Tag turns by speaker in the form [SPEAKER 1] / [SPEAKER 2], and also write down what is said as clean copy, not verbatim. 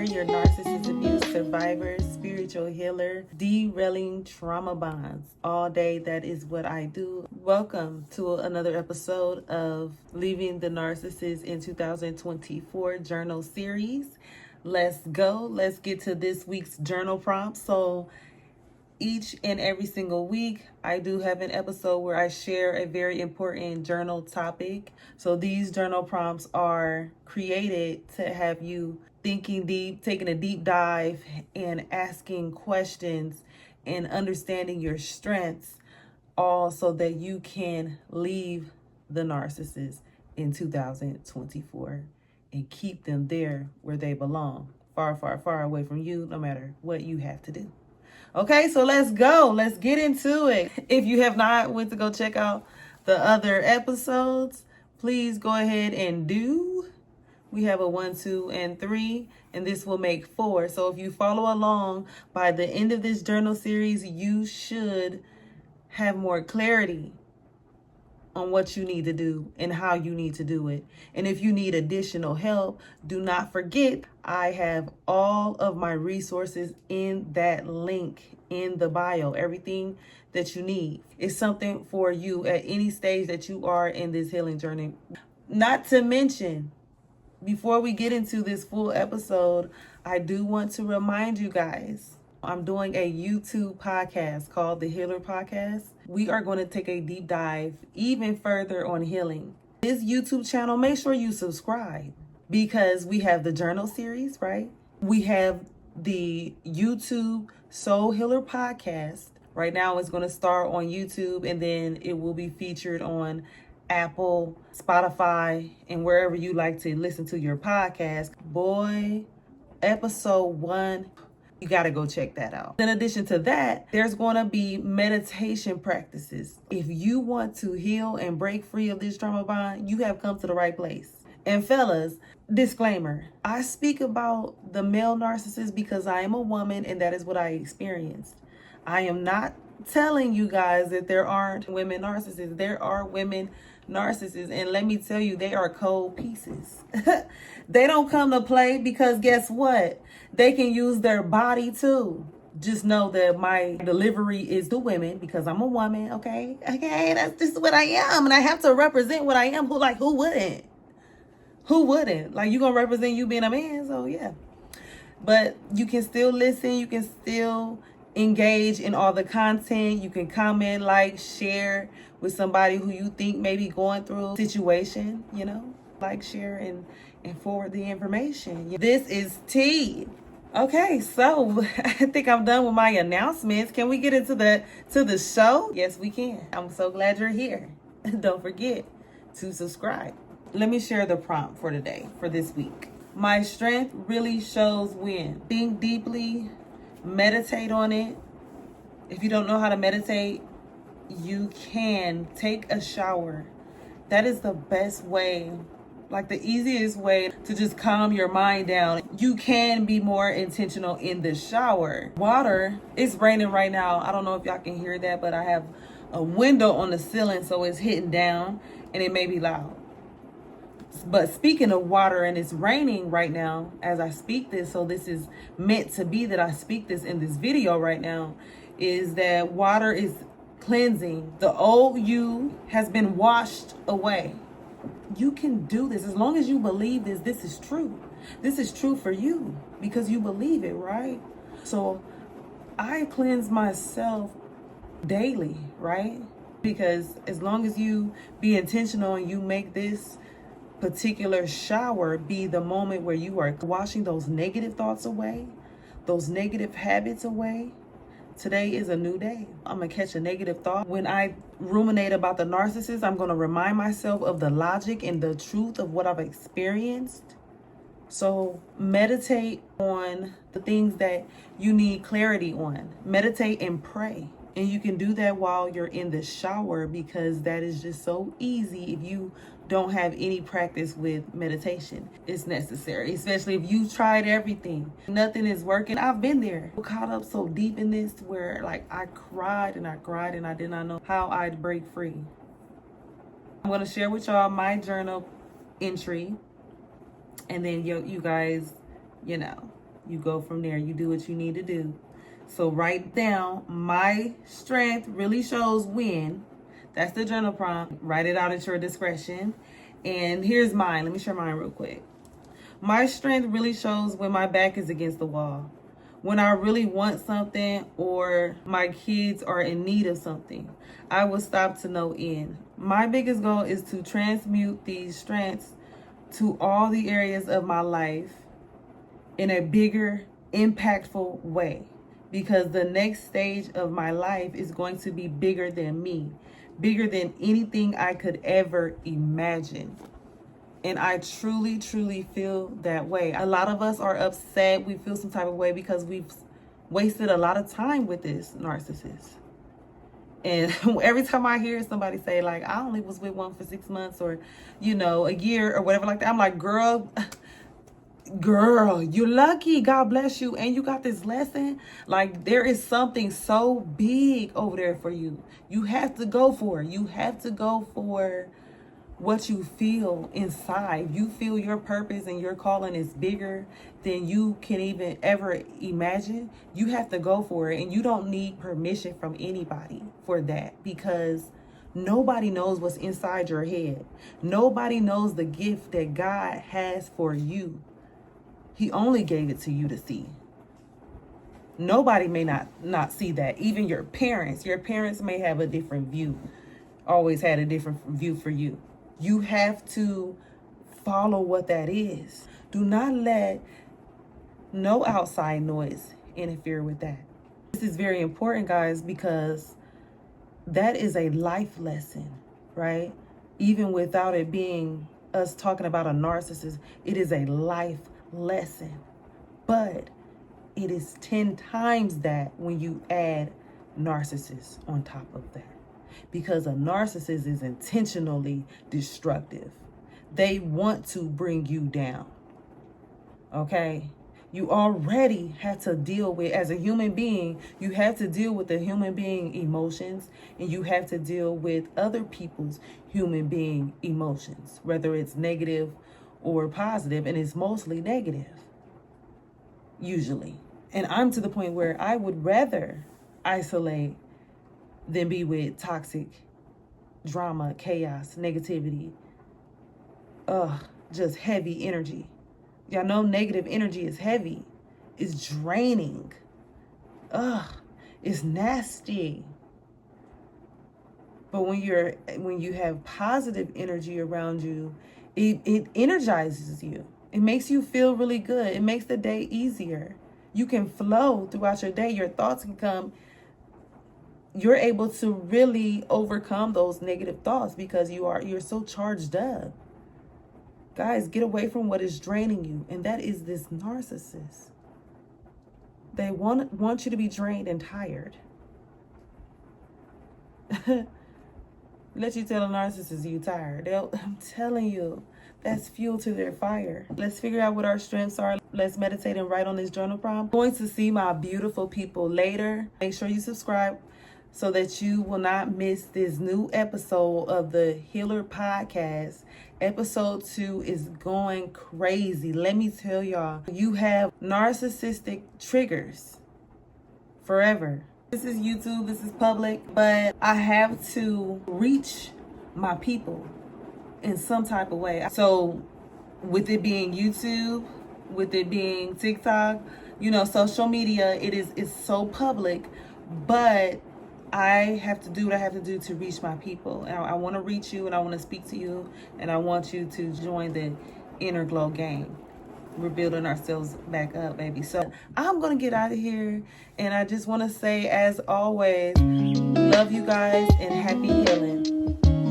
[SPEAKER 1] here, your narcissist abuse survivor, spiritual healer, derailing trauma bonds. All day, that is what I do. Welcome to another episode of Leaving the Narcissist in 2024 journal series. Let's go. Let's get to this week's journal prompt. So each and every single week, I do have an episode where I share a very important journal topic. So these journal prompts are created to have you thinking deep, taking a deep dive, and asking questions and understanding your strengths, all so that you can leave the narcissist in 2024 and keep them there where they belong, far, far, far away from you, no matter what you have to do. Okay, so let's go. Let's get into it. If you have not went to go check out the other episodes, please go ahead and do. We have a 1, 2, and 3, and this will make 4. So if you follow along, by the end of this journal series, you should have more clarity on what you need to do and how you need to do it. And if you need additional help, do not forget, I have all of my resources in that link in the bio. Everything that you need is something for you at any stage that you are in this healing journey. Not to mention, before we get into this full episode, I do want to remind you guys, I'm doing a YouTube podcast called The Healer Podcast. We are going to take a deep dive even further on healing. This YouTube channel, make sure you subscribe, because we have the journal series, right? We have the YouTube Soul Healer Podcast. Right now it's going to start on YouTube, and then it will be featured on Apple, Spotify, and wherever you like to listen to your podcast. Boy, episode 1, you got to go check that out. In addition to that, there's going to be meditation practices. If you want to heal and break free of this trauma bond, you have come to the right place. And fellas, disclaimer, I speak about the male narcissist because I am a woman and that is what I experienced. I am not telling you guys that there aren't women narcissists. There are women narcissists, and let me tell you, they are cold pieces. They don't come to play, because guess what? They can use their body too. Just know that my delivery is to women because I'm a woman, okay? Okay, that's just what I am, and I have to represent what I am. Who wouldn't? Who wouldn't? Like, you gonna represent you being a man, so yeah. But you can still listen, you can still engage in all the content. You can comment, like, share with somebody who you think may be going through a situation, like, share and forward the information. This is tea. Okay, so I think I'm done with my announcements. Can we get into the show? Yes, we can. I'm so glad you're here. Don't forget to subscribe. Let me share the prompt for today, for this week. My strength really shows when. Think deeply, meditate on it. If you don't know how to meditate, you can take a shower. That is the best way, like the easiest way to just calm your mind down. You can be more intentional in the shower. Water, it's raining right now. I don't know if y'all can hear that, but I have a window on the ceiling, so it's hitting down and it may be loud. But speaking of water, and it's raining right now as I speak this, so this is meant to be that I speak this in this video right now, is that water is cleansing. The old you has been washed away. You can do this as long as you believe this. This is true. This is true for you because you believe it, right? So I cleanse myself daily, right? Because as long as you be intentional and you make this particular shower be the moment where you are washing those negative thoughts away, those negative habits away, today is a new day. I'm gonna catch a negative thought. When I ruminate about the narcissist, I'm gonna remind myself of the logic and the truth of what I've experienced. So meditate on the things that you need clarity on. Meditate and pray. And you can do that while you're in the shower, because that is just so easy. If you don't have any practice with meditation, it's necessary, especially if you tried everything. Nothing is working. I've been there. I'm caught up so deep in this where, like, I cried and I cried and I did not know how I'd break free. I'm going to share with y'all my journal entry, and then you guys, You go from there. You do what you need to do. So write down, my strength really shows when. That's the journal prompt. Write it out at your discretion. And here's mine. Let me share mine real quick. My strength really shows when my back is against the wall. When I really want something or my kids are in need of something, I will stop to no end. My biggest goal is to transmute these strengths to all the areas of my life in a bigger, impactful way. Because the next stage of my life is going to be bigger than me, bigger than anything I could ever imagine. And I truly, truly feel that way. A lot of us are upset. We feel some type of way because we've wasted a lot of time with this narcissist. And every time I hear somebody say, like, I only was with one for 6 months or, a year or whatever like that, I'm like, girl, you're lucky. God bless you. And you got this lesson. Like, there is something so big over there for you. You have to go for it. You have to go for what you feel inside. You feel your purpose and your calling is bigger than you can even ever imagine. You have to go for it. And you don't need permission from anybody for that, because nobody knows what's inside your head. Nobody knows the gift that God has for you. He only gave it to you to see. Nobody may not see that. Even your parents. Your parents may have a different view. Always had a different view for you. You have to follow what that is. Do not let no outside noise interfere with that. This is very important, guys, because that is a life lesson, right? Even without it being us talking about a narcissist, it is a life lesson. But it is 10 times that when you add narcissist on top of that. Because a narcissist is intentionally destructive. They want to bring you down. Okay? You already have to deal with, as a human being, you have to deal with the human being emotions, and you have to deal with other people's human being emotions, whether it's negative or positive, and it's mostly negative, usually. And I'm to the point where I would rather isolate than be with toxic drama, chaos, negativity, just heavy energy. Y'all know negative energy is heavy. It's draining. It's nasty. But when you have positive energy around you, it energizes you. It makes you feel really good. It makes the day easier. You can flow throughout your day. Your thoughts can come. You're able to really overcome those negative thoughts because you're so charged up. Guys, get away from what is draining you, and that is this narcissist. They want you to be drained and tired. Let you tell a narcissist you tired. I'm telling you, that's fuel to their fire. Let's figure out what our strengths are. Let's meditate and write on this journal prompt. I'm going to see my beautiful people later. Make sure you subscribe so that you will not miss this new episode of the Healer Podcast. Episode 2 is going crazy. Let me tell y'all, you have narcissistic triggers forever. This is YouTube, this is public, but I have to reach my people in some type of way. So with it being YouTube, with it being TikTok, social media, it's so public, but I have to do what I have to do to reach my people. And I want to reach you, and I want to speak to you, and I want you to join the Inner Glow gang. We're building ourselves back up, baby. So I'm going to get out of here, and I just want to say, as always, love you guys and happy healing.